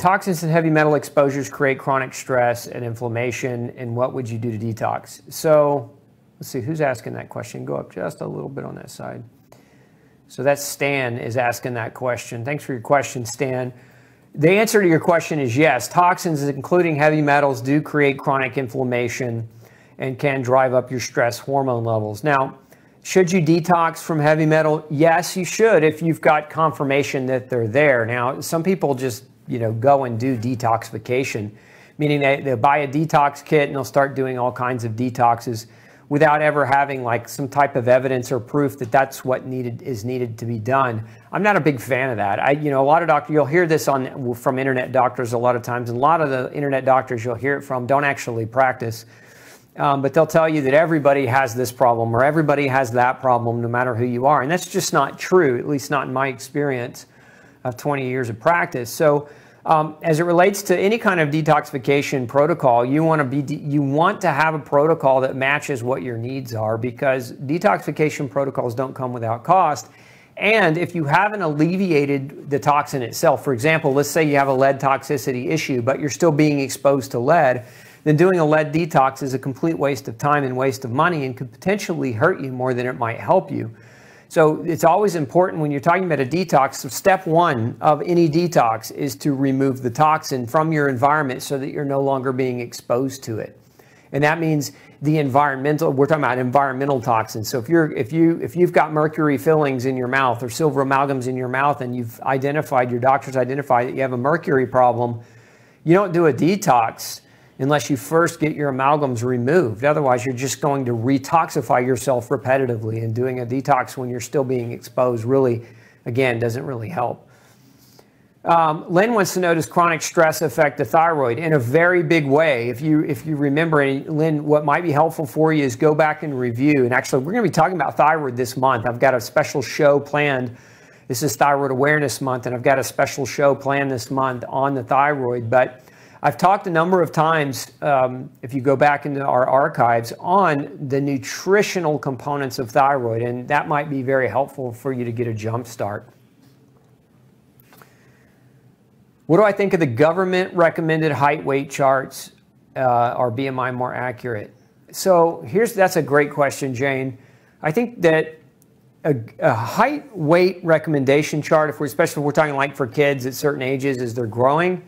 toxins and heavy metal exposures create chronic stress and inflammation, and what would you do to detox? So let's see, who's asking that question? Go up just a little bit on that side. So that's Stan is asking that question. Thanks for your question, Stan. The answer to your question is yes. Toxins, including heavy metals, do create chronic inflammation and can drive up your stress hormone levels. Now, should you detox from heavy metal? Yes, you should if you've got confirmation that they're there. Now, some people just, go and do detoxification, meaning they'll buy a detox kit and they'll start doing all kinds of detoxes without ever having like some type of evidence or proof that that's what is needed to be done. I'm not a big fan of that. A lot of doctors, you'll hear this from internet doctors a lot of times, and a lot of the internet doctors you'll hear it from don't actually practice. But they'll tell you that everybody has this problem or everybody has that problem, no matter who you are. And that's just not true, at least not in my experience of 20 years of practice. So as it relates to any kind of detoxification protocol, you want to have a protocol that matches what your needs are, because detoxification protocols don't come without cost. And if you haven't alleviated the toxin itself, for example, let's say you have a lead toxicity issue, but you're still being exposed to lead, then doing a lead detox is a complete waste of time and waste of money and could potentially hurt you more than it might help you. So it's always important when you're talking about a detox, so step one of any detox is to remove the toxin from your environment so that you're no longer being exposed to it. And that means we're talking about environmental toxins. So if you've got mercury fillings in your mouth or silver amalgams in your mouth and your doctor's identified that you have a mercury problem, you don't do a detox unless you first get your amalgams removed. Otherwise, you're just going to retoxify yourself repetitively, and doing a detox when you're still being exposed really, again, doesn't really help. Lynn wants to know, does chronic stress affect the thyroid? In a very big way. If you remember, and Lynn, what might be helpful for you is go back and review. And actually, we're going to be talking about thyroid this month. I've got a special show planned. This is Thyroid Awareness Month, and I've got a special show planned this month on the thyroid. But I've talked a number of times, if you go back into our archives, on the nutritional components of thyroid, and that might be very helpful for you to get a jump start. What do I think of the government recommended height weight charts? Are BMI more accurate? So that's a great question, Jane. I think that a height weight recommendation chart, especially if we're talking like for kids at certain ages as they're growing,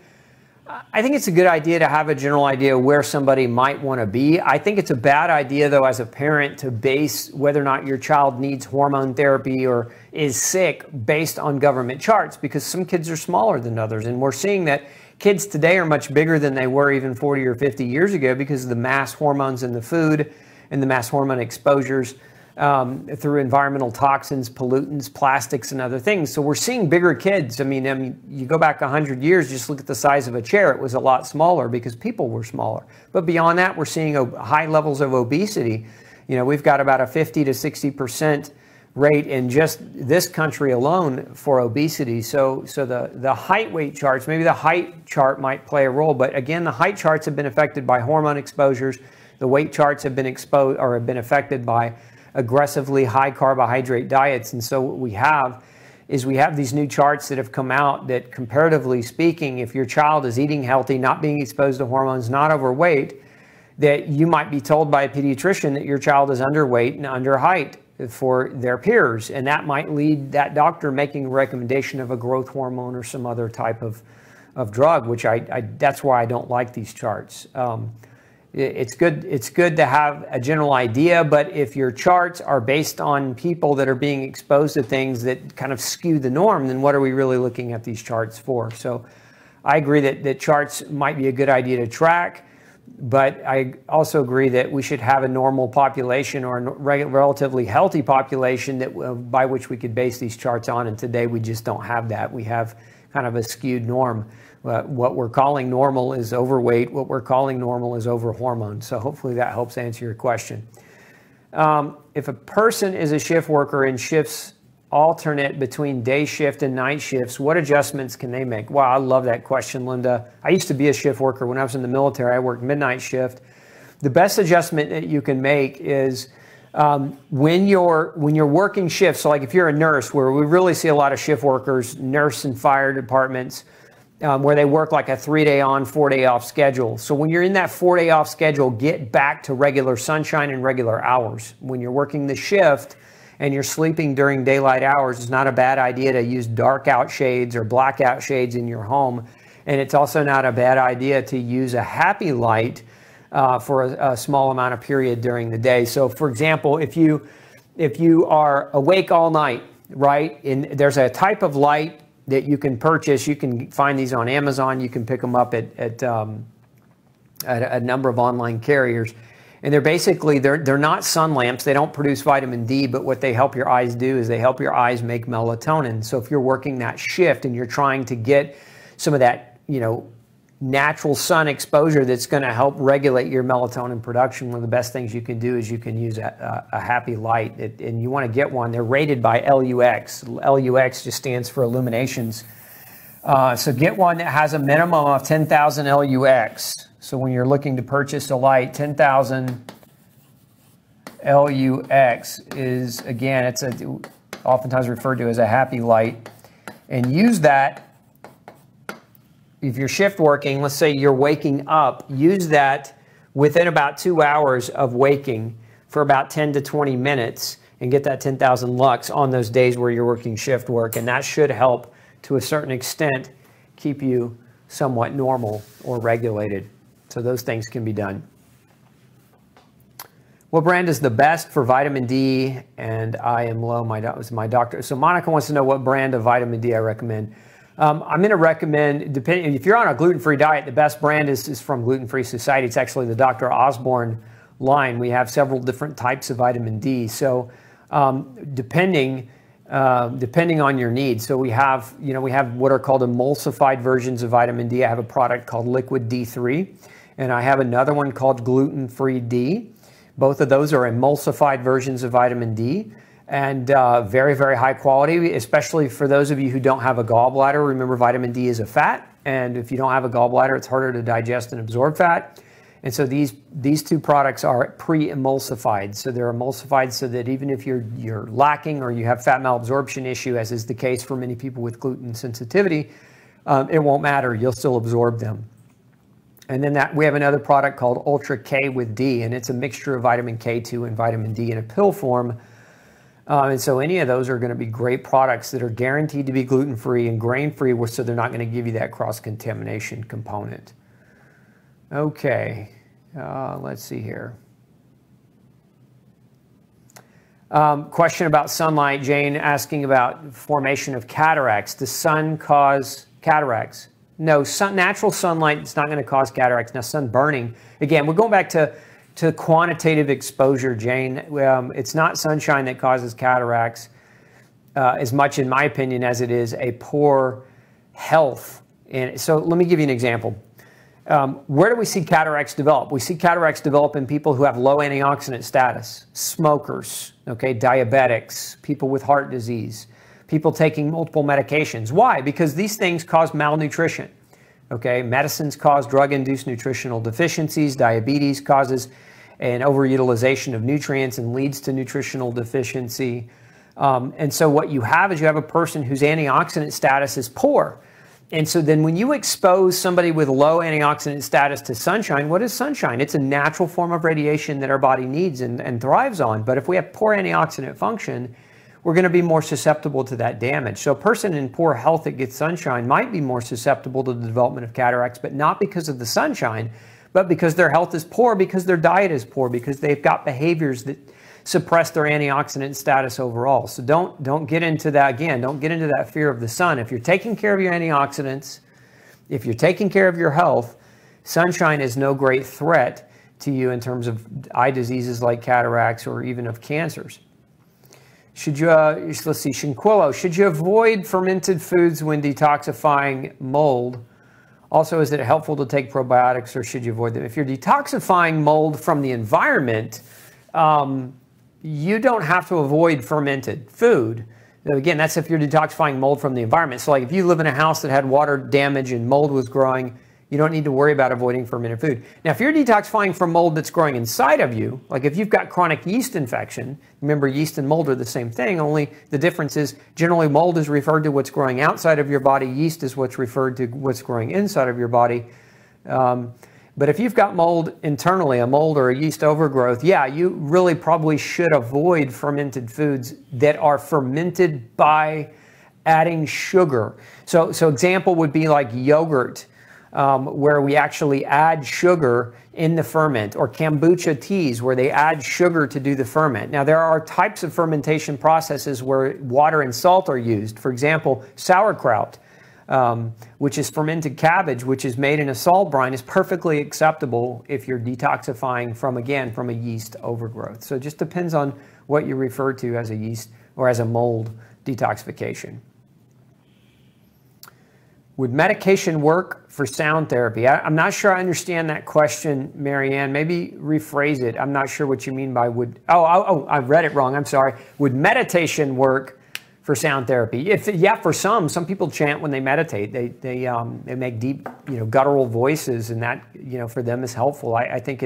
I think it's a good idea to have a general idea of where somebody might want to be. I think it's a bad idea, though, as a parent, to base whether or not your child needs hormone therapy or is sick based on government charts, because some kids are smaller than others. And we're seeing that kids today are much bigger than they were even 40 or 50 years ago because of the mass hormones in the food and the mass hormone exposures through environmental toxins, pollutants, plastics, and other things. So we're seeing bigger kids. I mean, you go back 100 years, just look at the size of a chair. It was a lot smaller because people were smaller. But beyond that, we're seeing high levels of obesity. We've got about a 50 to 60% rate in just this country alone for obesity. So the height weight charts, maybe the height chart might play a role. But again, the height charts have been affected by hormone exposures. The weight charts have been exposed or have been affected by aggressively high carbohydrate diets. And so what we have these new charts that have come out that, comparatively speaking, if your child is eating healthy, not being exposed to hormones, not overweight, that you might be told by a pediatrician that your child is underweight and under height for their peers. And that might lead that doctor making a recommendation of a growth hormone or some other type of drug, which that's why I don't like these charts. It's good to have a general idea, but if your charts are based on people that are being exposed to things that kind of skew the norm, then what are we really looking at these charts for? So I agree that charts might be a good idea to track, but I also agree that we should have a normal population or a relatively healthy population by which we could base these charts on, and today we just don't have that. We have kind of a skewed norm. What we're calling normal is overweight. What we're calling normal is overhormone. So hopefully that helps answer your question. If a person is a shift worker and shifts alternate between day shift and night shifts, what adjustments can they make? Wow, I love that question, Linda. I used to be a shift worker when I was in the military. I worked midnight shift. The best adjustment that you can make is when you're working shifts. So like if you're a nurse, where we really see a lot of shift workers, nurse and fire departments, where they work like a 3-day on, 4-day off schedule. So when you're in that 4-day off schedule, get back to regular sunshine and regular hours. When you're working the shift and you're sleeping during daylight hours, it's not a bad idea to use dark out shades or blackout shades in your home. And it's also not a bad idea to use a happy light for a small amount of period during the day. So for example, if you are awake all night, right, and there's a type of light that you can purchase. You can find these on Amazon. You can pick them up at a number of online carriers. And they're basically, they're not sun lamps. They don't produce vitamin D, but what they help your eyes do is they help your eyes make melatonin. So if you're working that shift and you're trying to get some of that, natural sun exposure that's going to help regulate your melatonin production, one of the best things you can do is you can use a happy light. And you want to get one. They're rated by LUX. LUX just stands for illuminations. So get one that has a minimum of 10,000 LUX. So when you're looking to purchase a light, 10,000 LUX is, again, it's oftentimes referred to as a happy light. And use that. If you're shift working, let's say you're waking up, use that within about 2 hours of waking for about 10 to 20 minutes and get that 10,000 lux on those days where you're working shift work. And that should help to a certain extent keep you somewhat normal or regulated. So those things can be done. What brand is the best for vitamin D? And I am low, my doctor. So Monica wants to know what brand of vitamin D I recommend. I'm going to recommend, depending if you're on a gluten-free diet, the best brand is from Gluten-Free Society. It's actually the Dr. Osborne line. We have several different types of vitamin D. So depending on your needs. So we have what are called emulsified versions of vitamin D. I have a product called Liquid D3, and I have another one called Gluten-Free D. Both of those are emulsified versions of vitamin D. And very, very high quality, especially for those of you who don't have a gallbladder. Remember, vitamin D is a fat, and if you don't have a gallbladder, it's harder to digest and absorb fat. And so these two products are pre-emulsified. So they're emulsified so that even if you're lacking or you have fat malabsorption issue, as is the case for many people with gluten sensitivity, it won't matter. You'll still absorb them. And then we have another product called Ultra K with D, and it's a mixture of vitamin K2 and vitamin D in a pill form. And so any of those are going to be great products that are guaranteed to be gluten-free and grain-free, so they're not going to give you that cross-contamination component. Okay, let's see here. Question about sunlight. Jane asking about formation of cataracts. Does sun cause cataracts? No, natural sunlight is not going to cause cataracts. Now, sun burning, again, we're going back to quantitative exposure, Jane. It's not sunshine that causes cataracts as much, in my opinion, as it is a poor health. And so let me give you an example. Where do we see cataracts develop? We see cataracts develop in people who have low antioxidant status, smokers, okay, diabetics, people with heart disease, people taking multiple medications. Why? Because these things cause malnutrition. Okay, medicines cause drug-induced nutritional deficiencies. Diabetes causes an overutilization of nutrients and leads to nutritional deficiency. And so what you have is you have a person whose antioxidant status is poor. And so then when you expose somebody with low antioxidant status to sunshine, what is sunshine? It's a natural form of radiation that our body needs and thrives on. But if we have poor antioxidant function, we're going to be more susceptible to that damage. So a person in poor health that gets sunshine might be more susceptible to the development of cataracts, but not because of the sunshine, but because their health is poor, because their diet is poor, because they've got behaviors that suppress their antioxidant status overall. So don't get into that, again, don't get into that fear of the sun. If you're taking care of your antioxidants, if you're taking care of your health, sunshine is no great threat to you in terms of eye diseases like cataracts or even of cancers. Should you, let's see, Shinquillo, should you avoid fermented foods when detoxifying mold? Also, is it helpful to take probiotics or should you avoid them? If you're detoxifying mold from the environment, you don't have to avoid fermented food. Again, that's if you're detoxifying mold from the environment. So like if you live in a house that had water damage and mold was growing, You don't need to worry about avoiding fermented food. Now, if you're detoxifying from mold that's growing inside of you, like if you've got chronic yeast infection, remember yeast and mold are the same thing, only the difference is generally mold is referred to what's growing outside of your body, yeast is what's referred to what's growing inside of your body. But if you've got mold internally, a mold or a yeast overgrowth, yeah, you really probably should avoid fermented foods that are fermented by adding sugar. So example would be like yogurt, where we actually add sugar in the ferment, or kombucha teas where they add sugar to do the ferment. Now, there are types of fermentation processes where water and salt are used. For example, sauerkraut, which is fermented cabbage, which is made in a salt brine, is perfectly acceptable if you're detoxifying from, again, from a yeast overgrowth. So it just depends on what you refer to as a yeast or as a mold detoxification. Would medication work for sound therapy? I'm not sure I understand that question, Marianne. Maybe rephrase it. I'm not sure what you mean by would. Oh, I read it wrong. I'm sorry. Would meditation work for sound therapy? Yeah, for some people chant when they meditate. They make deep, guttural voices, and that, for them is helpful. I think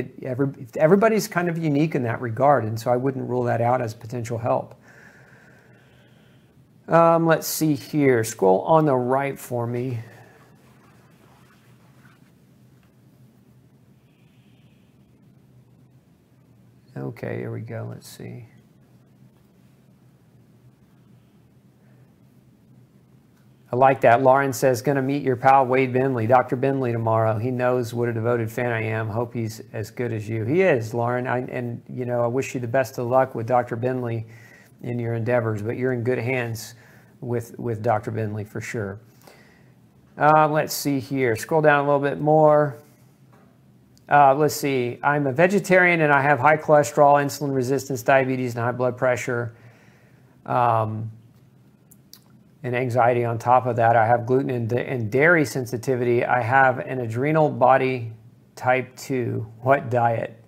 everybody's kind of unique in that regard, and so I wouldn't rule that out as potential help. Let's see here. Scroll on the right for me. Okay, here we go. Let's see. I like that. Lauren says, going to meet your pal Wade Bentley, Dr. Bentley, tomorrow. He knows what a devoted fan I am. Hope he's as good as you. He is, Lauren. I wish you the best of luck with Dr. Bentley in your endeavors, but you're in good hands with Dr. Bentley for sure. Let's see here. Scroll down a little bit more. Let's see. I'm a vegetarian and I have high cholesterol, insulin resistance, diabetes, and high blood pressure. And anxiety on top of that. I have gluten and dairy sensitivity. I have an adrenal body type 2. What diet?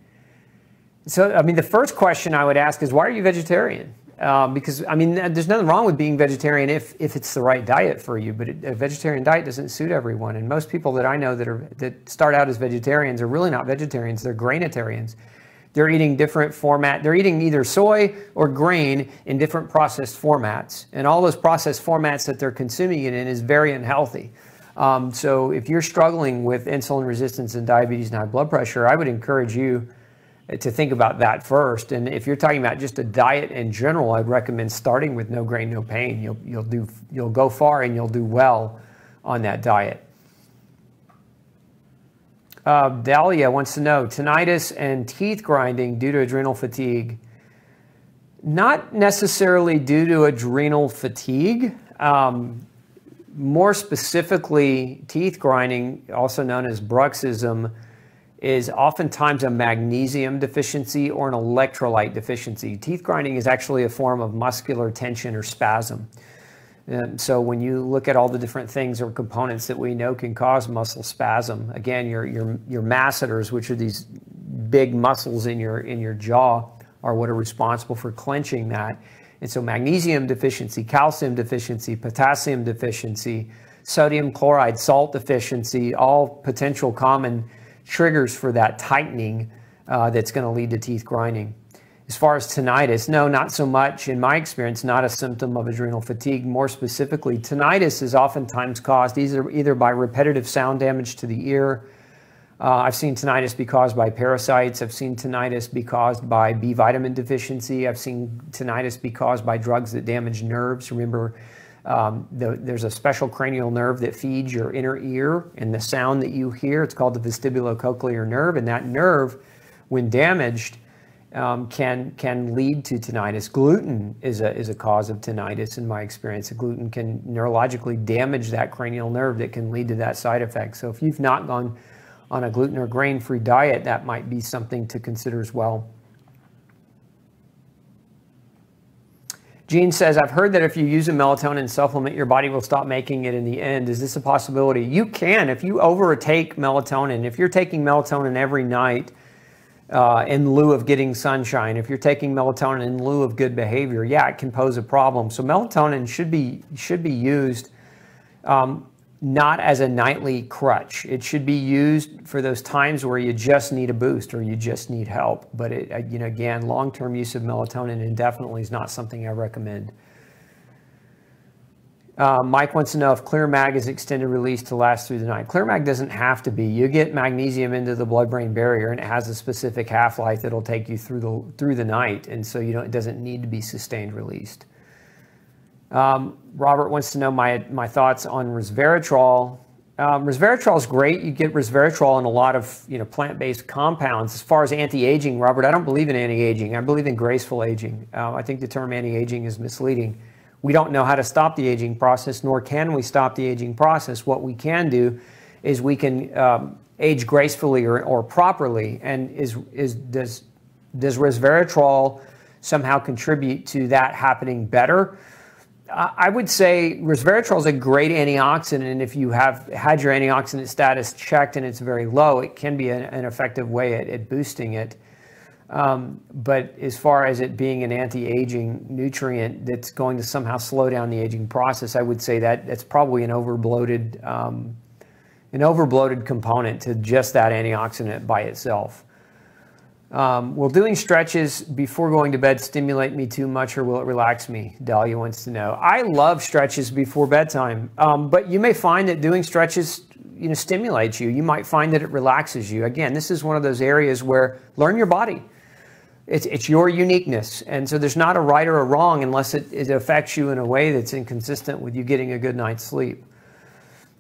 So, the first question I would ask is, why are you vegetarian? Because, there's nothing wrong with being vegetarian if it's the right diet for you, but a vegetarian diet doesn't suit everyone. And most people that I know that start out as vegetarians are really not vegetarians, they're grainitarians. They're eating different format. They're eating either soy or grain in different processed formats. And all those processed formats that they're consuming it in is very unhealthy. So if you're struggling with insulin resistance and diabetes and high blood pressure, I would encourage you to think about that first. And if you're talking about just a diet in general, I'd recommend starting with no grain, no pain. You'll go far and you'll do well on that diet. Dahlia wants to know, tinnitus and teeth grinding due to adrenal fatigue. Not necessarily due to adrenal fatigue. More specifically, teeth grinding, also known as bruxism, is oftentimes a magnesium deficiency or an electrolyte deficiency. Teeth grinding is actually a form of muscular tension or spasm. So when you look at all the different things or components that we know can cause muscle spasm, again, your masseters, which are these big muscles in your jaw, are what are responsible for clenching that. And so magnesium deficiency, calcium deficiency, potassium deficiency, sodium chloride, salt deficiency, all potential common triggers for that tightening that's going to lead to teeth grinding. As far as tinnitus, no, not so much. In my experience, not a symptom of adrenal fatigue. More specifically, tinnitus is oftentimes caused either by repetitive sound damage to the ear. I've seen tinnitus be caused by parasites. I've seen tinnitus be caused by B vitamin deficiency. I've seen tinnitus be caused by drugs that damage nerves. Remember, there's a special cranial nerve that feeds your inner ear, and the sound that you hear, it's called the vestibulocochlear nerve, and that nerve, when damaged, can lead to tinnitus. Gluten is a cause of tinnitus in my experience. Gluten can neurologically damage that cranial nerve that can lead to that side effect. So if you've not gone on a gluten or grain-free diet, that might be something to consider as well. Gene says, I've heard that if you use a melatonin supplement, your body will stop making it in the end. Is this a possibility? You can if you overtake melatonin. If you're taking melatonin every night in lieu of getting sunshine, if you're taking melatonin in lieu of good behavior, yeah, it can pose a problem. So melatonin should be used. not as a nightly crutch. It should be used for those times where you just need a boost or you just need help. But again, long-term use of melatonin indefinitely is not something I recommend. Mike wants to know if Clear Mag is extended release to last through the night. Clear Mag doesn't have to be. You get magnesium into the blood-brain barrier, and it has a specific half-life that'll take you through the night, and so it doesn't need to be sustained released. Robert wants to know my thoughts on resveratrol. Resveratrol is great. You get resveratrol in a lot of plant-based compounds. As far as anti-aging, Robert, I don't believe in anti-aging. I believe in graceful aging. I think the term anti-aging is misleading. We don't know how to stop the aging process, nor can we stop the aging process. What we can do is we can age gracefully or properly. And does resveratrol somehow contribute to that happening better? I would say resveratrol is a great antioxidant, and if you have had your antioxidant status checked and it's very low, it can be an effective way at boosting it. But as far as it being an anti-aging nutrient that's going to somehow slow down the aging process, I would say that's probably an overbloated component to just that antioxidant by itself. Will doing stretches before going to bed stimulate me too much, or will it relax me? Dahlia wants to know. I love stretches before bedtime, but you may find that doing stretches stimulates you. You might find that it relaxes you. Again, this is one of those areas where learn your body. It's your uniqueness, and so there's not a right or a wrong unless it affects you in a way that's inconsistent with you getting a good night's sleep.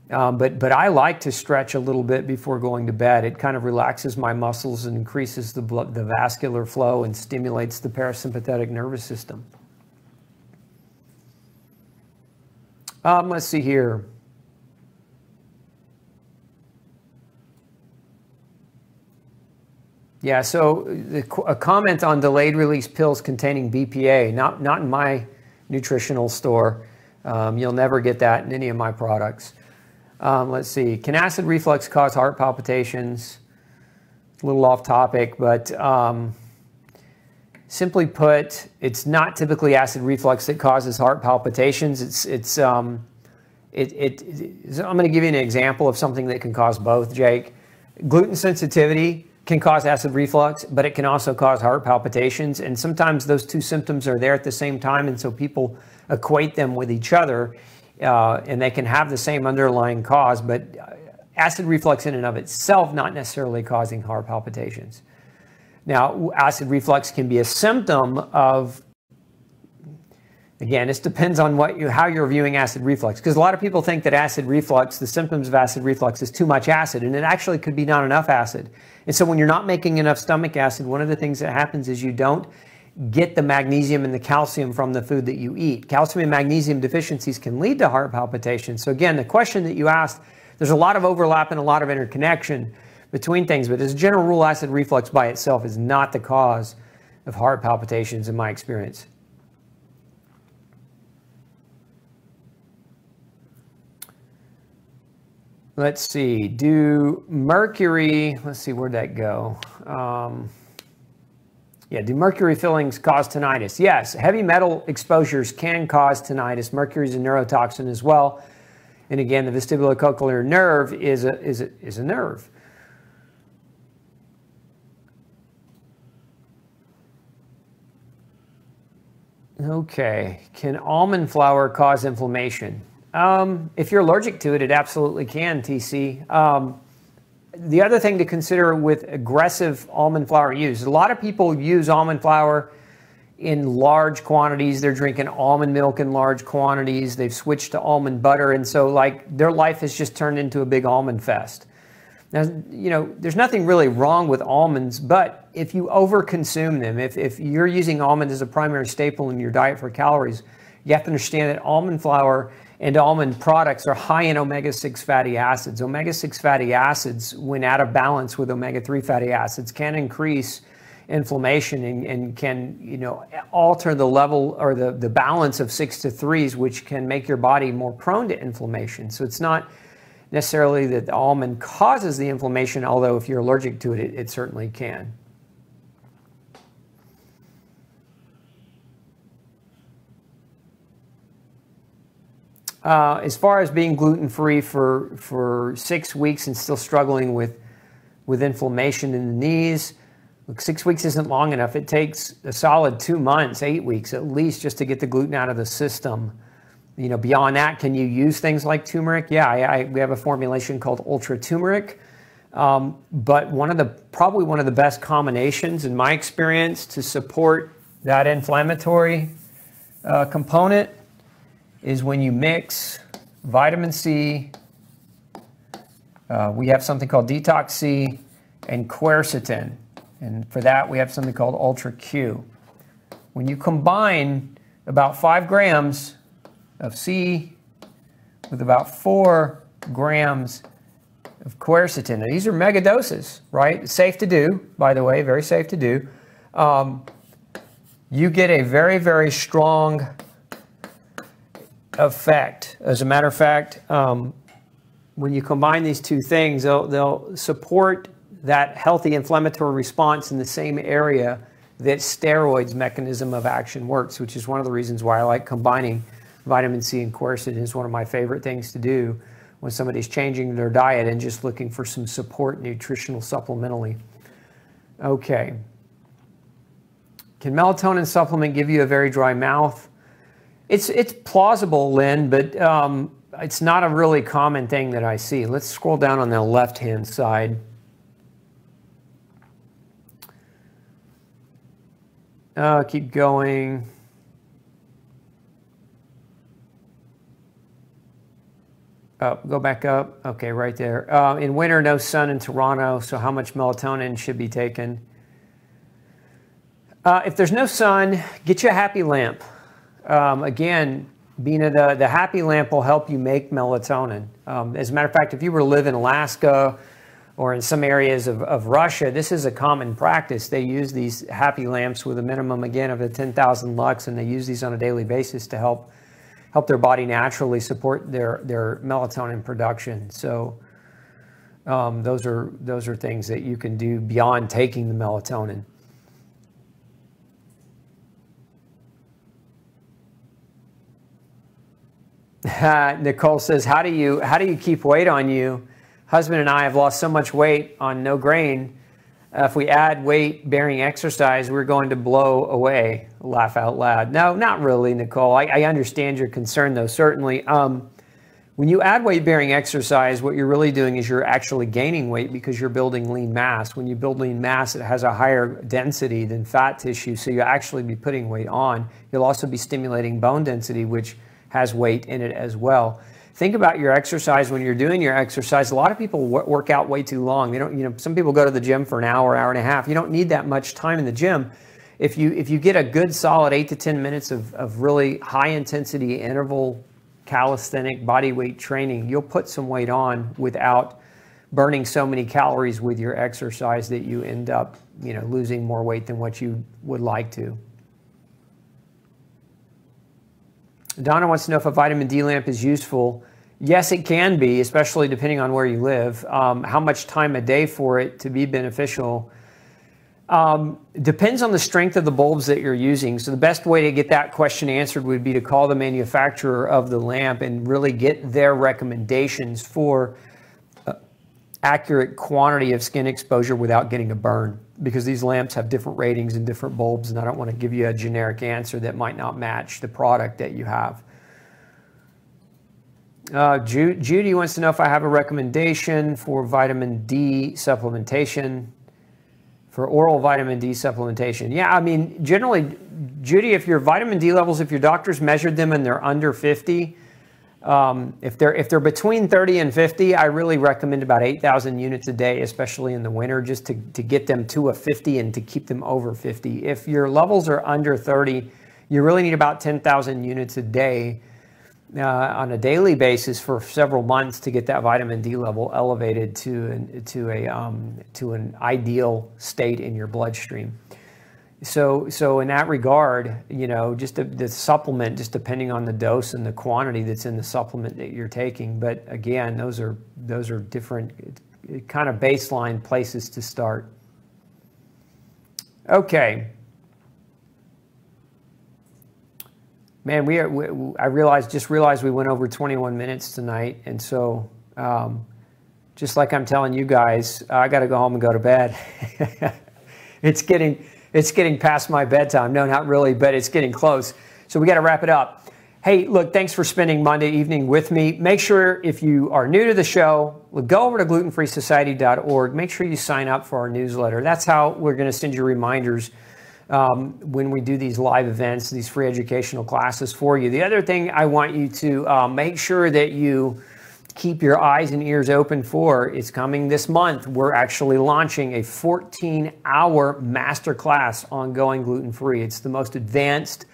But I like to stretch a little bit before going to bed. It kind of relaxes my muscles and increases the vascular flow and stimulates the parasympathetic nervous system. Let's see here. Yeah, so a comment on delayed release pills containing BPA, not in my nutritional store. You'll never get that in any of my products. Let's see, can acid reflux cause heart palpitations? A little off topic, but simply put, it's not typically acid reflux that causes heart palpitations. I'm going to give you an example of something that can cause both, Jake. Gluten sensitivity can cause acid reflux, but it can also cause heart palpitations. And sometimes those two symptoms are there at the same time, and so people equate them with each other, and they can have the same underlying cause, but acid reflux in and of itself not necessarily causing heart palpitations. Now, acid reflux can be a symptom of, again, this depends on how you're viewing acid reflux, because a lot of people think that acid reflux, the symptoms of acid reflux is too much acid, and it actually could be not enough acid. And so when you're not making enough stomach acid, one of the things that happens is you don't get the magnesium and the calcium from the food that you eat. Calcium and magnesium deficiencies can lead to heart palpitations. So again, the question that you asked, there's a lot of overlap and a lot of interconnection between things, but as a general rule, acid reflux by itself is not the cause of heart palpitations in my experience. Let's see, let's see, where'd that go? Do mercury fillings cause tinnitus? Yes, heavy metal exposures can cause tinnitus. Mercury is a neurotoxin as well. And again, the vestibulocochlear nerve is a nerve. Okay, can almond flour cause inflammation? If you're allergic to it, it absolutely can, TC. The other thing to consider with aggressive almond flour use, a lot of people use almond flour in large quantities. They're drinking almond milk in large quantities. They've switched to almond butter, and so their life has just turned into a big almond fest. Now, there's nothing really wrong with almonds, but if you overconsume them, if you're using almond as a primary staple in your diet for calories, you have to understand that almond flour and almond products are high in omega-6 fatty acids. Omega-6 fatty acids, when out of balance with omega-3 fatty acids, can increase inflammation and can alter the level or the balance of 6 to 3s, which can make your body more prone to inflammation. So it's not necessarily that the almond causes the inflammation, although if you're allergic to it, it certainly can. As far as being gluten-free for 6 weeks and still struggling with inflammation in the knees, look, 6 weeks isn't long enough. It takes a solid 2 months, 8 weeks at least, just to get the gluten out of the system. You know, beyond that, can you use things like turmeric? Yeah, we have a formulation called ultra turmeric. But probably one of the best combinations in my experience to support that inflammatory component is when you mix vitamin C, we have something called detox C, and quercetin. And for that, we have something called ultra Q. When you combine about 5 grams of C with about 4 grams of quercetin. Now, these are mega doses, right? It's safe to do, by the way, very safe to do. You get a very, very strong effect. As a matter of fact, when you combine these two things, they'll support that healthy inflammatory response in the same area that steroids' mechanism of action works, which is one of the reasons why I like combining vitamin C and quercetin. Is one of my favorite things to do when somebody's changing their diet and just looking for some support nutritional supplementally. Okay. Can melatonin supplement give you a very dry mouth? It's plausible, Lynn, but it's not a really common thing that I see. Let's scroll down on the left-hand side. Keep going. Go back up. Okay, right there. In winter, no sun in Toronto, so how much melatonin should be taken? If there's no sun, get you a happy lamp. Again, the happy lamp will help you make melatonin. As a matter of fact, if you were to live in Alaska or in some areas of Russia, this is a common practice. They use these happy lamps with a minimum, again, of 10,000 lux, and they use these on a daily basis to help their body naturally support their melatonin production. So those are things that you can do beyond taking the melatonin. Nicole says, how do you keep weight on you? Husband and I have lost so much weight on no grain. If we add weight-bearing exercise, we're going to blow away. Laugh out loud. No, not really, Nicole. I understand your concern, though, certainly. When you add weight-bearing exercise, what you're really doing is you're actually gaining weight because you're building lean mass. When you build lean mass, it has a higher density than fat tissue, so you'll actually be putting weight on. You'll also be stimulating bone density, which has weight in it as well. Think about your exercise when you're doing your exercise. A lot of people work out way too long. They don't, some people go to the gym for an hour, hour and a half. You don't need that much time in the gym. If you get a good solid 8 to 10 minutes of really high intensity interval calisthenic body weight training, you'll put some weight on without burning so many calories with your exercise that you end up, losing more weight than what you would like to. Donna wants to know if a vitamin D lamp is useful. Yes, it can be, especially depending on where you live. How much time a day for it to be beneficial depends on the strength of the bulbs that you're using. So the best way to get that question answered would be to call the manufacturer of the lamp and really get their recommendations for accurate quantity of skin exposure without getting a burn, because these lamps have different ratings and different bulbs, and I don't want to give you a generic answer that might not match the product that you have. Judy wants to know if I have a recommendation for vitamin D supplementation, for oral vitamin D supplementation. Yeah, I mean, generally, Judy, if your vitamin D levels, if your doctor's measured them and they're under 50, if they're between 30 and 50, I really recommend about 8,000 units a day, especially in the winter, just to get them to a 50 and to keep them over 50. If your levels are under 30, you really need about 10,000 units a day on a daily basis for several months to get that vitamin D level elevated to an ideal state in your bloodstream. So in that regard, just the supplement, just depending on the dose and the quantity that's in the supplement that you're taking. But again, those are different kind of baseline places to start. Okay. Man, I just realized we went over 21 minutes tonight, and so just like I'm telling you guys, I got to go home and go to bed. It's getting past my bedtime. No, not really, but it's getting close. So we got to wrap it up. Hey, look, thanks for spending Monday evening with me. Make sure if you are new to the show, go over to glutenfreesociety.org. Make sure you sign up for our newsletter. That's how we're going to send you reminders when we do these live events, these free educational classes for you. The other thing I want you to make sure that you keep your eyes and ears open for is coming this month. We're actually launching a 14-hour masterclass on going gluten-free. It's the most advanced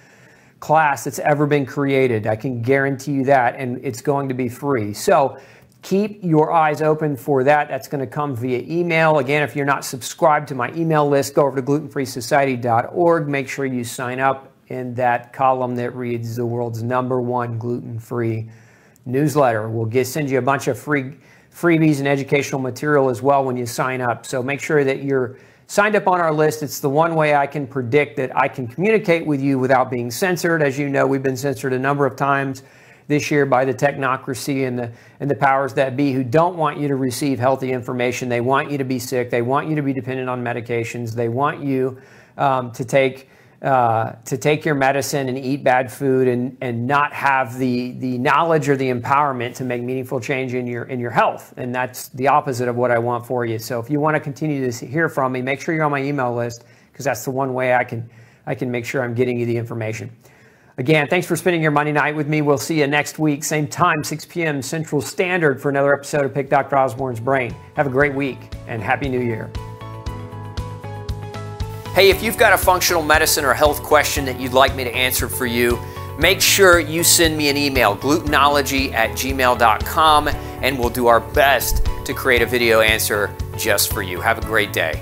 class that's ever been created. I can guarantee you that, and it's going to be free. So keep your eyes open for that. That's going to come via email. Again, if you're not subscribed to my email list, go over to glutenfreesociety.org. Make sure you sign up in that column that reads the world's #1 gluten-free newsletter. We'll send you a bunch of freebies and educational material as well when you sign up. So make sure that you're signed up on our list. It's the one way I can predict that I can communicate with you without being censored. As you know, we've been censored a number of times this year by the technocracy and the powers that be, who don't want you to receive healthy information. They want you to be sick. They want you to be dependent on medications. They want you to take your medicine and eat bad food and not have the knowledge or the empowerment to make meaningful change in your health. And that's the opposite of what I want for you. So if you want to continue to hear from me, make sure you're on my email list, because that's the one way I can make sure I'm getting you the information. Again, thanks for spending your Monday night with me. We'll see you next week, same time, 6 p.m. Central Standard, for another episode of Pick Dr. Osborne's Brain. Have a great week and Happy New Year. Hey, if you've got a functional medicine or health question that you'd like me to answer for you, make sure you send me an email, glutenology@gmail.com, and we'll do our best to create a video answer just for you. Have a great day.